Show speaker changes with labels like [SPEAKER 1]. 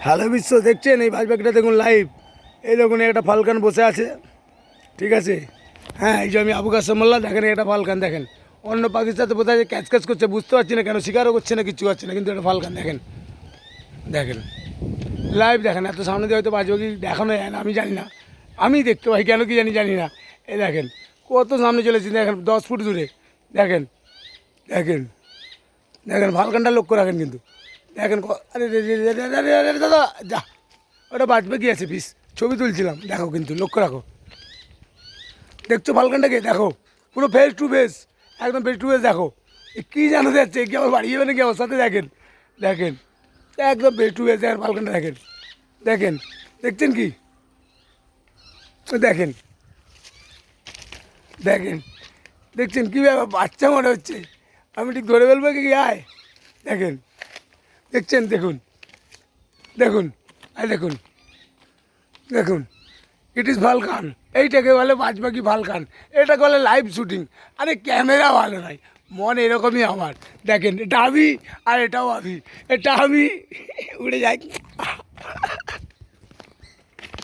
[SPEAKER 1] Hello বিশ্ব দেখছেন এই বাজ পাখিটা দেখুন লাইভ। এই দেখুন একটা ফালকান বসে আছে, ঠিক আছে। হ্যাঁ, এই যে আমি আবু কাসেম মোল্লা, দেখেন একটা ফালকান দেখেন। অন্য পাখির সাথে বোধ হয় ক্যাচ ক্যাচ করছে, বুঝতে পারছি না কেন, শিকারও করছে না, কিচ্ছু করছে না, কিন্তু একটা ফালকান দেখেন, দেখেন লাইভ দেখেন। এত সামনে দিয়ে হয়তো বাজ পাখি দেখানো যায় না, আমি জানি না, আমি দেখতে পাই কেন কি জানি না। এই দেখেন কত সামনে চলেছি, দেখেন 10 ফুট দূরে, দেখেন দেখেন দেখেন ফালকানটা লক্ষ্য রাখেন কিন্তু, দেখেন আরে দাদা যা, ওটা বাঁচবে কি আছে পিস, ছবি তুলছিলাম, দেখো কিন্তু লক্ষ্য রাখো, দেখছো ফালকানটাকে, দেখো পুরো ফেস টু ফেস, একদম ফেস টু ফেস, দেখো কী জানো যাচ্ছে, কি আমার বাড়ি যাবে নাকি আমার সাথে, দেখেন দেখেন একদম ফেস টু ফেস, দেখেন ফালকানটা দেখেন, দেখেন দেখছেন কি, দেখেন দেখেন দেখছেন কী ব্যাপার, বাচ্চা মনে হচ্ছে, আমি ঠিক ধরে ফেলবো কি আয়, দেখেন দেখছেন, দেখুন দেখুন আর দেখুন দেখুন, ইট ইজ ফালকান, এইটাকে বলে বাজ পাখি ফালকান, এটাকে বলে লাইভ শুটিং। আরে ক্যামেরা ভালো নয়, মন এরকমই আমার, দেখেন এটা আমি, আর এটাও আমি, এটা আমি উড়ে যাই।